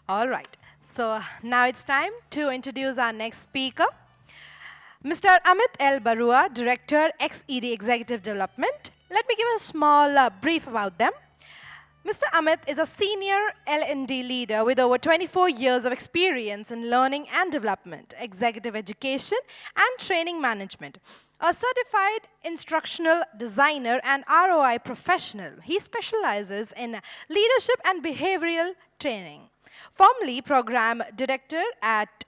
All right. So now it's time to introduce our next speaker, Mr. Amit L. Barua, Director, XED Executive Development. Let me give a small brief about them. Mr. Amit is a senior L&D leader with over 24 years of experience in learning and development, executive education, and training management. A certified instructional designer and ROI professional, he specializes in leadership and behavioral training. Formerly program director at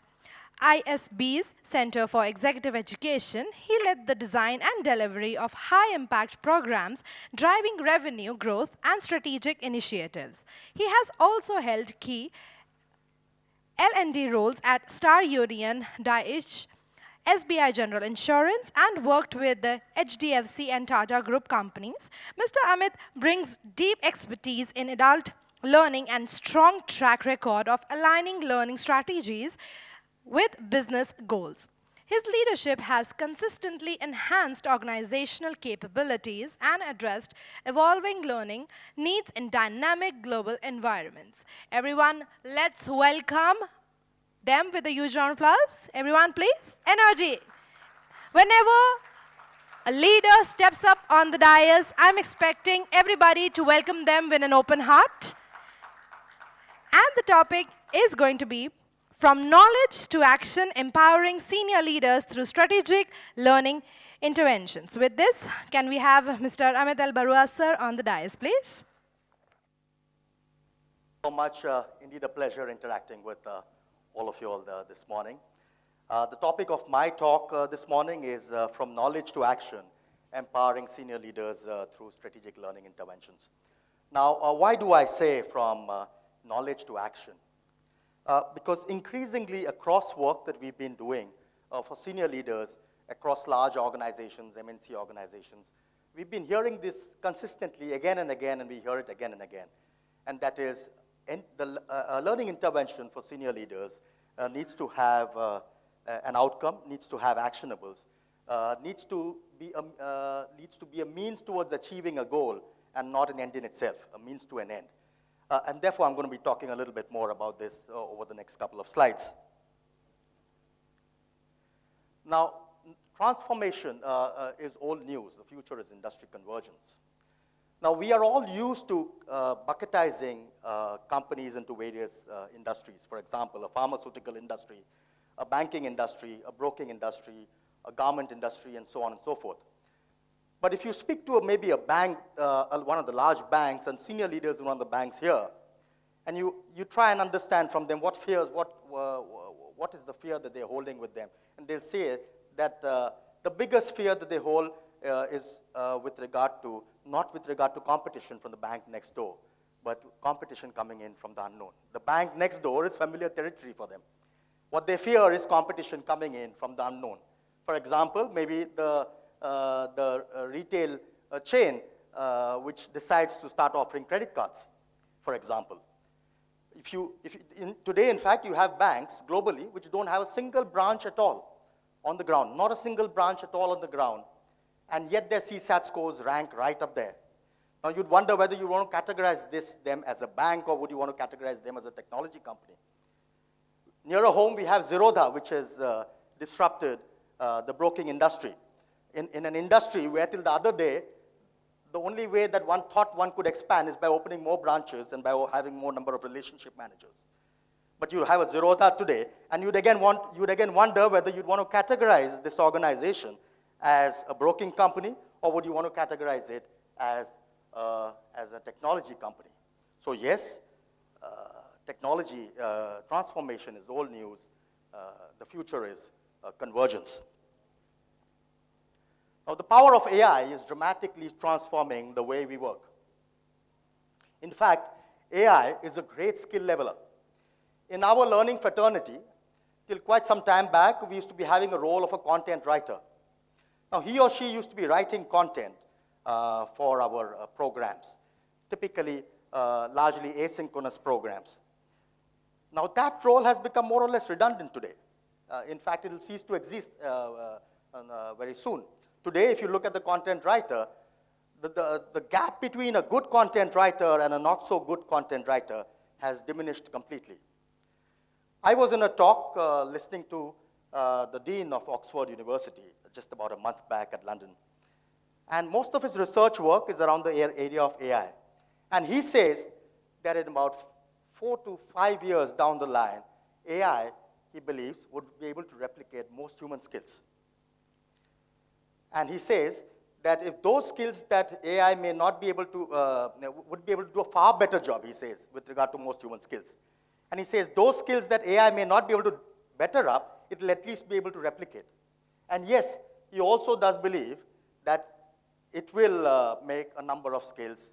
ISB's Center for Executive Education, he led the design and delivery of high-impact programs driving revenue growth and strategic initiatives. He has also held key L&D roles at Star Union, Daesh, SBI General Insurance, and worked with the HDFC and Tata Group companies. Mr. Amit brings deep expertise in adult learning and strong track record of aligning learning strategies with business goals. His leadership has consistently enhanced organizational capabilities and addressed evolving learning needs in dynamic global environments. Everyone, let's welcome them with a huge round of applause. Everyone, please. Energy. Whenever a leader steps up on the dais, I'm expecting everybody to welcome them with an open heart. And the topic is going to be from knowledge to action, empowering senior leaders through strategic learning interventions. With this, can we have Mr. Amit Al Barua, sir, on the dais, please? So much, indeed a pleasure interacting with all of you all this morning. The topic of my talk this morning is from knowledge to action, empowering senior leaders through strategic learning interventions. Now, why do I say from knowledge to action? Because increasingly across work that we've been doing for senior leaders across large organizations, MNC organizations, we've been hearing this consistently again and again, and we hear it again and again. And that is, the learning intervention for senior leaders needs to have an outcome, needs to have actionables, needs to be a means towards achieving a goal and not an end in itself, a means to an end. And therefore, I'm going to be talking a little bit more about this over the next couple of slides. Now, transformation is old news. The future is industry convergence. Now, we are all used to bucketizing companies into various industries. For example, a pharmaceutical industry, a banking industry, a broking industry, a garment industry, and so on and so forth. But if you speak to maybe a bank, one of the large banks and senior leaders in one of the banks here, and you try and understand from them what is the fear that they're holding with them, and they'll say that the biggest fear that they hold is not with regard to competition from the bank next door, but competition coming in from the unknown. The bank next door is familiar territory for them. What they fear is competition coming in from the unknown. For example, maybe the retail chain which decides to start offering credit cards, for example. Today, in fact, you have banks globally which don't have a single branch at all on the ground, not a single branch at all on the ground, and yet their CSAT scores rank right up there. Now, you'd wonder whether you want to categorize them as a bank or would you want to categorize them as a technology company. Nearer home, we have Zerodha, which has disrupted the broking industry. In an industry where till the other day, the only way that one thought one could expand is by opening more branches and by having more number of relationship managers. But you have a Zerodha today, and you'd again wonder whether you'd want to categorize this organization as a broking company, or would you want to categorize it as a technology company? So yes, technology transformation is old news. The future is convergence. Now, the power of AI is dramatically transforming the way we work. In fact, AI is a great skill leveler. In our learning fraternity, till quite some time back, we used to be having a role of a content writer. Now, he or she used to be writing content for our programs, typically largely asynchronous programs. Now, that role has become more or less redundant today. In fact, it will cease to exist very soon. Today, if you look at the content writer, the gap between a good content writer and a not so good content writer has diminished completely. I was in a talk listening to the Dean of Oxford University just about a month back at London. And most of his research work is around the area of AI. And he says that in about 4 to 5 years down the line, AI, he believes, would be able to replicate most human skills. And he says that if those skills that AI may not be able to, would be able to do a far better job, he says, with regard to most human skills. And he says those skills that AI may not be able to better up, it will at least be able to replicate. And yes, he also does believe that it will make a number of skills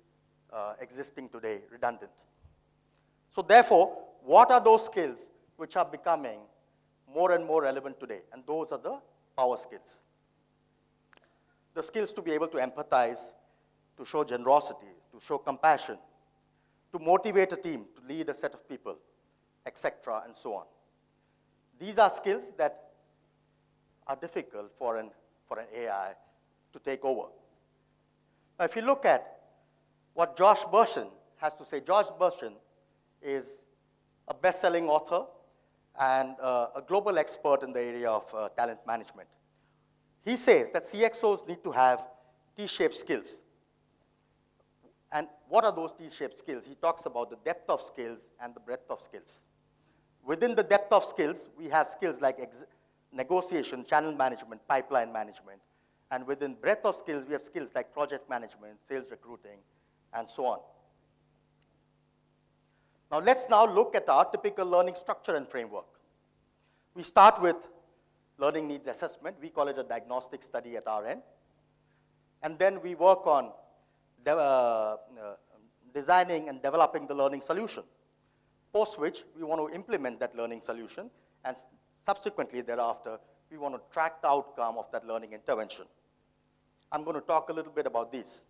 existing today redundant. So therefore, what are those skills which are becoming more and more relevant today? And those are the power skills. The skills to be able to empathize, to show generosity, to show compassion, to motivate a team, to lead a set of people, etc., and so on. These are skills that are difficult for an AI to take over. Now, if you look at what Josh Bersin has to say, Josh Bersin is a best-selling author and a global expert in the area of talent management. He says that CXOs need to have T-shaped skills. And what are those T-shaped skills? He talks about the depth of skills and the breadth of skills. Within the depth of skills, we have skills like negotiation, channel management, pipeline management. And within breadth of skills, we have skills like project management, sales recruiting, and so on. Now, let's now look at our typical learning structure and framework. We start with learning needs assessment. We call it a diagnostic study at our end. And then we work on designing and developing the learning solution, post which we want to implement that learning solution, and subsequently thereafter, we want to track the outcome of that learning intervention. I'm going to talk a little bit about these.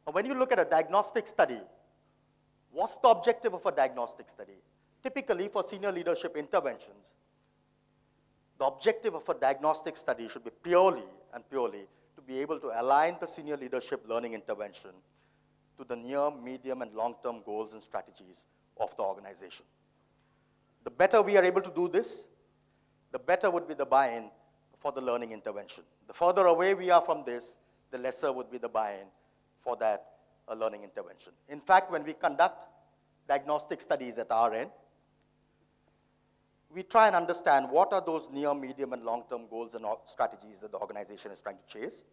Now, when you look at a diagnostic study, what's the objective of a diagnostic study? Typically, for senior leadership interventions, the objective of a diagnostic study should be purely to be able to align the senior leadership learning intervention to the near, medium, and long-term goals and strategies of the organization. The better we are able to do this, the better would be the buy-in for the learning intervention. The further away we are from this, the lesser would be the buy-in for that learning intervention. In fact, when we conduct diagnostic studies at our end, we try and understand what are those near, medium, and long-term goals and strategies that the organization is trying to chase.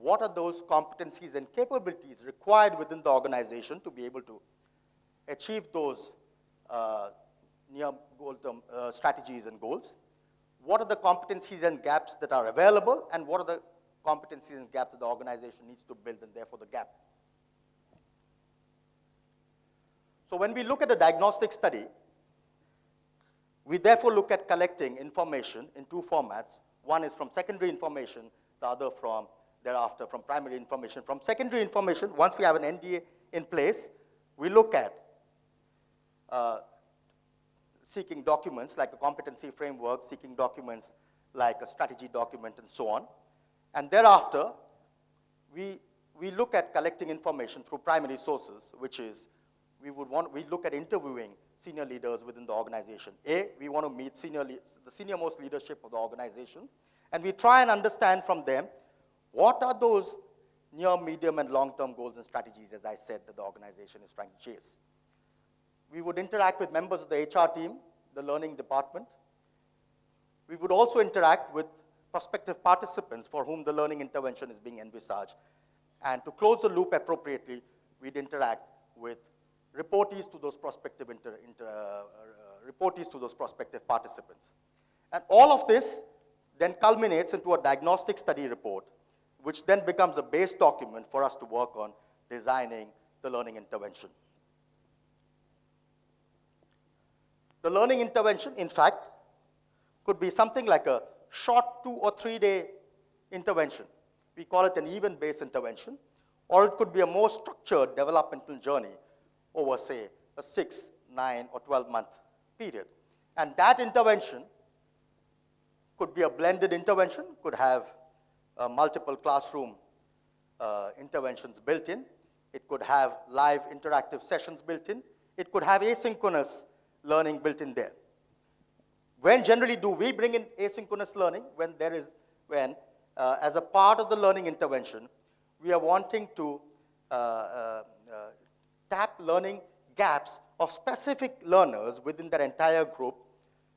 What are those competencies and capabilities required within the organization to be able to achieve those near goal-term strategies and goals? What are the competencies and gaps that are available, and what are the competencies and gaps that the organization needs to build, and therefore the gap? So when we look at a diagnostic study, we therefore look at collecting information in two formats. One is from secondary information, the other from thereafter from primary information. From secondary information, once we have an NDA in place, we look at seeking documents like a competency framework, seeking documents like a strategy document, and so on. And thereafter, we look at collecting information through primary sources, which is we look at interviewing senior leaders within the organization. We want to meet the senior-most leadership of the organization, and we try and understand from them what are those near, medium, and long-term goals and strategies, as I said, that the organization is trying to chase. We would interact with members of the HR team, the learning department. We would also interact with prospective participants for whom the learning intervention is being envisaged. And to close the loop appropriately, we'd interact with reportees to those prospective participants. And all of this then culminates into a diagnostic study report, which then becomes a base document for us to work on designing the learning intervention. The learning intervention, in fact, could be something like a short 2 or 3 day intervention. We call it an event-based intervention, or it could be a more structured developmental journey over, say, a 6, 9, or 12-month period. And that intervention could be a blended intervention, could have multiple classroom interventions built in. It could have live interactive sessions built in. It could have asynchronous learning built in there. When generally do we bring in asynchronous learning? When as a part of the learning intervention, we are wanting to tap learning gaps of specific learners within that entire group,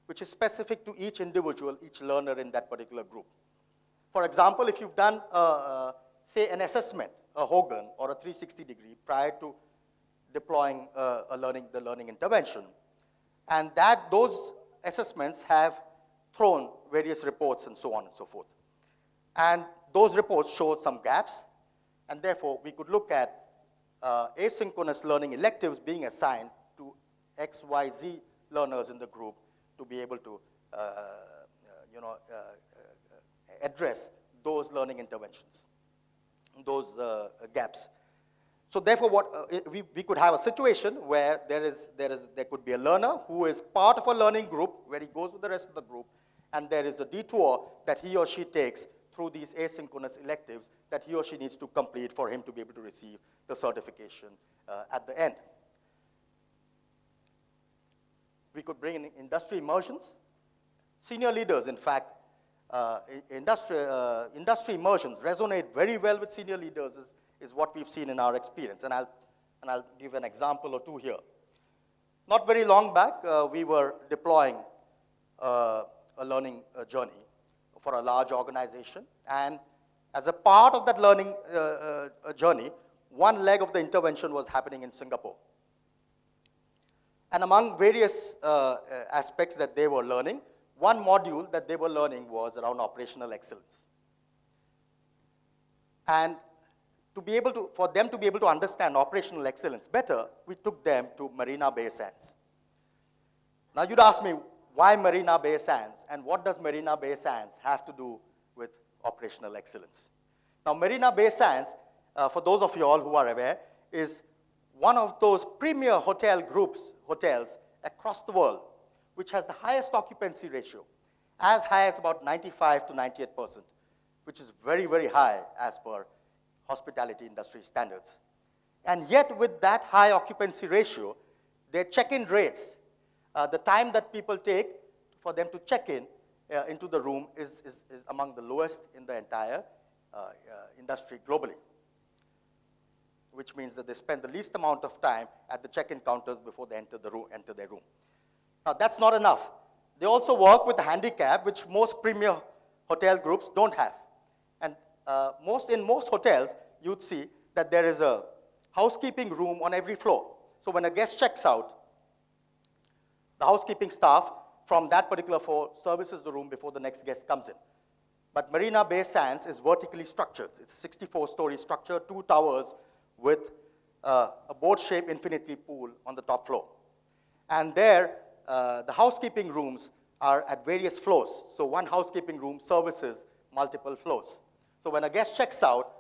which is specific to each individual, each learner in that particular group. For example, if you've done, say, an assessment, a Hogan or a 360-degree prior to deploying the learning intervention, and those assessments have thrown various reports and so on and so forth. And those reports showed some gaps, and therefore we could look at asynchronous learning electives being assigned to XYZ learners in the group to be able to address those learning interventions, those gaps. So therefore, we could have a situation where there could be a learner who is part of a learning group where he goes with the rest of the group, and there is a detour that he or she takes through these asynchronous electives that he or she needs to complete for him to be able to receive the certification at the end. We could bring in industry immersions. Senior leaders, in fact, industry immersions resonate very well with senior leaders is what we've seen in our experience. And I'll give an example or two here. Not very long back, we were deploying a learning journey for a large organization. And as a part of that learning journey, one leg of the intervention was happening in Singapore. And among various aspects that they were learning, one module that they were learning was around operational excellence. And for them to be able to understand operational excellence better, we took them to Marina Bay Sands. Now you'd ask me, why Marina Bay Sands? And what does Marina Bay Sands have to do with operational excellence? Now Marina Bay Sands, for those of you all who are aware, is one of those premier hotels across the world, which has the highest occupancy ratio, as high as about 95 to 98%, which is very, very high as per hospitality industry standards. And yet with that high occupancy ratio, their check-in rates, the time that people take for them to check in into the room is among the lowest in the entire industry globally, which means that they spend the least amount of time at the check-in counters before they enter their room. Now, that's not enough. They also work with a handicap which most premier hotel groups don't have. And in most hotels, you'd see that there is a housekeeping room on every floor. So when a guest checks out, the housekeeping staff from that particular floor services the room before the next guest comes in. But Marina Bay Sands is vertically structured. It's a 64-story structure, 2 towers with a boat-shaped infinity pool on the top floor. And there, the housekeeping rooms are at various floors. So one housekeeping room services multiple floors. So when a guest checks out,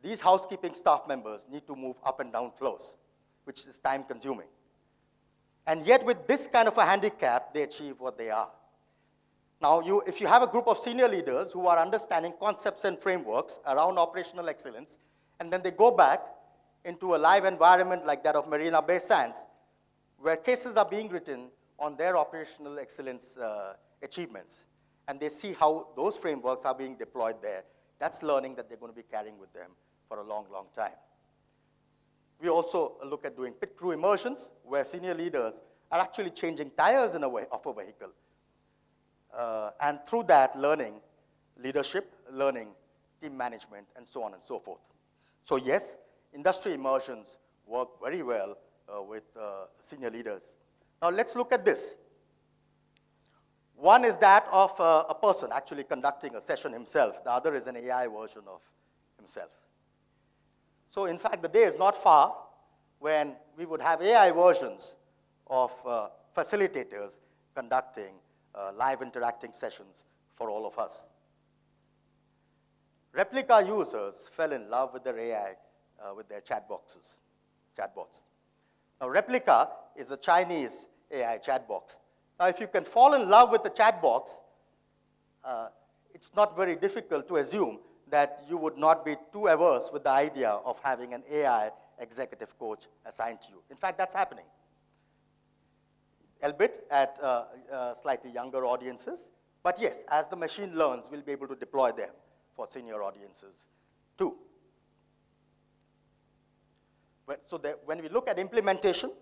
these housekeeping staff members need to move up and down floors, which is time-consuming. And yet with this kind of a handicap, they achieve what they are. Now, if you have a group of senior leaders who are understanding concepts and frameworks around operational excellence, and then they go back into a live environment like that of Marina Bay Sands, where cases are being written on their operational excellence achievements, and they see how those frameworks are being deployed there, that's learning that they're going to be carrying with them for a long, long time. We also look at doing pit crew immersions, where senior leaders are actually changing tires of a vehicle. And through that, learning leadership, learning team management, and so on and so forth. So yes, industry immersions work very well with senior leaders. Now let's look at this. One is that of a person actually conducting a session himself. The other is an AI version of himself. So in fact, the day is not far when we would have AI versions of facilitators conducting live interacting sessions for all of us. Replica users fell in love with their AI with their chatbots. Now, Replica is a Chinese AI chatbot. Now, if you can fall in love with the chatbots, it's not very difficult to assume that you would not be too averse with the idea of having an AI executive coach assigned to you. In fact, that's happening. albeit at slightly younger audiences. But yes, as the machine learns, we'll be able to deploy them for senior audiences too. So when we look at implementation,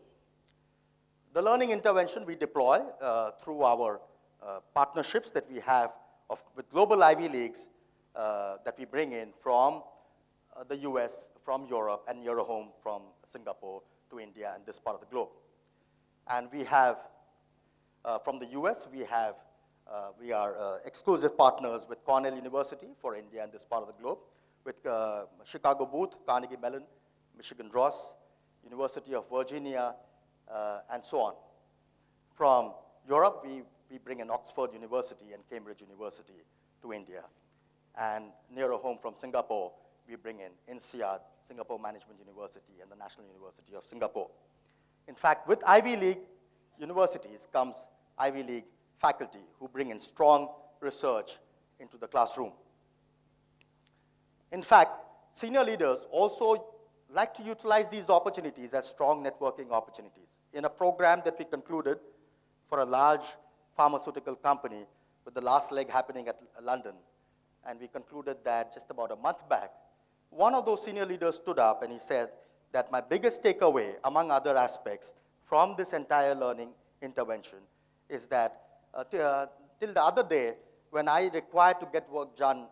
the learning intervention we deploy through our partnerships that we have with global Ivy Leagues that we bring in from the US, from Europe, and nearer home from Singapore to India and this part of the globe. And we have, from the US, we are exclusive partners with Cornell University for India and this part of the globe, with Chicago Booth, Carnegie Mellon, Michigan Ross, University of Virginia, and so on. From Europe, we bring in Oxford University and Cambridge University to India. And nearer home from Singapore, we bring in INSEAD, Singapore Management University, and the National University of Singapore. In fact, with Ivy League universities comes Ivy League faculty who bring in strong research into the classroom. In fact, senior leaders also like to utilize these opportunities as strong networking opportunities. In a program that we concluded for a large pharmaceutical company, with the last leg happening at London, and we concluded that just about a month back, one of those senior leaders stood up and he said that my biggest takeaway, among other aspects, from this entire learning intervention is that till the other day, when I required to get work done,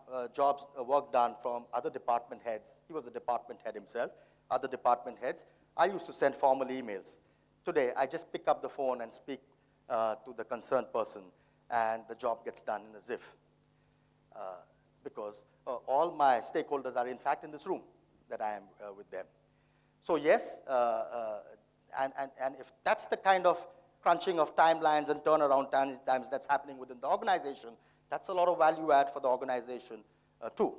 work done from other department heads, he was a department head himself, other department heads, I used to send formal emails. Today, I just pick up the phone and speak to the concerned person, and the job gets done in a ziff. Because all my stakeholders are in fact in this room that I am with them. So yes, and if that's the kind of crunching of timelines and turnaround times that's happening within the organization, that's a lot of value add for the organization too.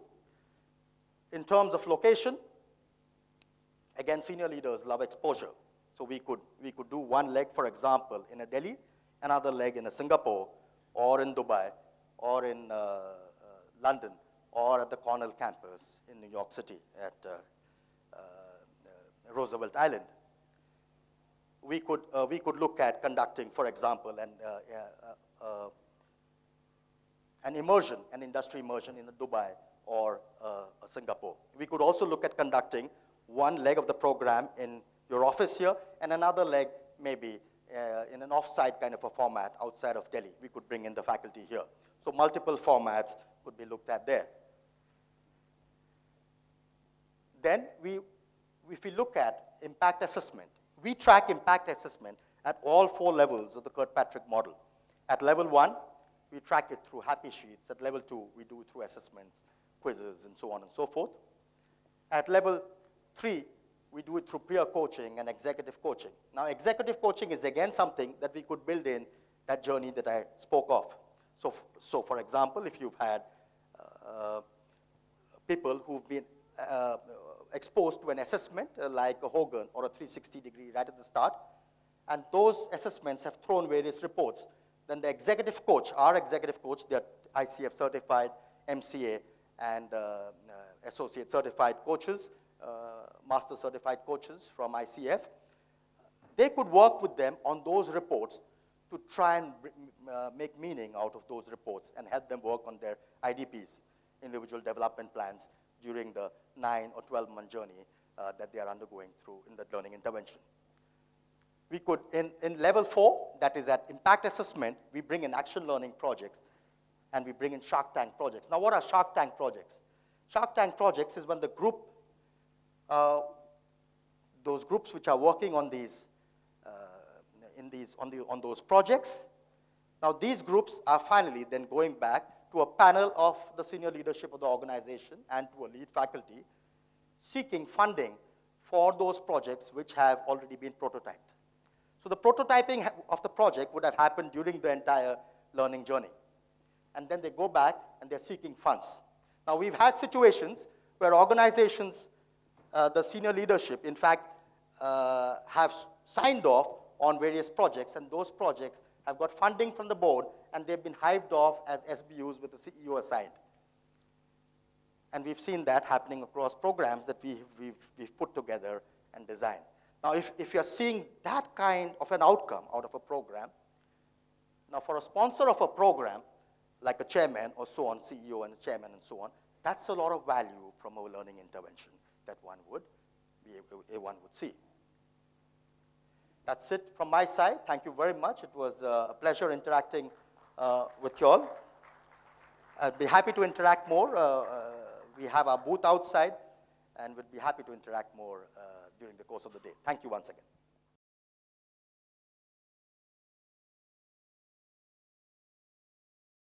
In terms of location, again, senior leaders love exposure. So we could do one leg, for example, in a Delhi, another leg in a Singapore, or in Dubai, or in London, or at the Cornell campus in New York City at Roosevelt Island. We could look at conducting, for example, an immersion, an industry immersion in Dubai or Singapore. We could also look at conducting one leg of the program in your office here, and another leg maybe in an off-site kind of a format outside of Delhi. We could bring in the faculty here. So multiple formats could be looked at there. Then if we look at impact assessment, we track impact assessment at all 4 levels of the Kirkpatrick model. At level 1, we track it through happy sheets. At level 2, we do it through assessments, quizzes, and so on and so forth. At level 3, we do it through peer coaching and executive coaching. Now, executive coaching is again something that we could build in that journey that I spoke of. So for example, if you've had people who've been exposed to an assessment like a Hogan or a 360-degree right at the start, and those assessments have thrown various reports, then the executive coach, our executive coach, they're ICF certified, MCA, and associate certified coaches, master certified coaches from ICF, they could work with them on those reports to try and make meaning out of those reports and help them work on their IDPs, individual development plans, during the 9 or 12-month journey that they are undergoing through in the learning intervention. We could, in level 4, that is at impact assessment, we bring in action learning projects, and we bring in Shark Tank projects. Now, what are Shark Tank projects? Shark Tank projects is when the group, those groups which are working on these, on those projects, now these groups are finally then going back to a panel of the senior leadership of the organization and to a lead faculty, seeking funding for those projects which have already been prototyped. So the prototyping of the project would have happened during the entire learning journey. And then they go back and they're seeking funds. Now, we've had situations where organizations, the senior leadership, in fact, have signed off on various projects, and those projects have got funding from the board, and they've been hived off as SBUs with the CEO assigned. And we've seen that happening across programs that we've put together and designed. Now, if you're seeing that kind of an outcome out of a program, now for a sponsor of a program, like a chairman or so on, CEO and a chairman and so on, that's a lot of value from a learning intervention that one would see. That's it from my side. Thank you very much. It was a pleasure interacting with you all. I'd be happy to interact more. We have our booth outside, and we'd be happy to interact more during the course of the day. Thank you once again.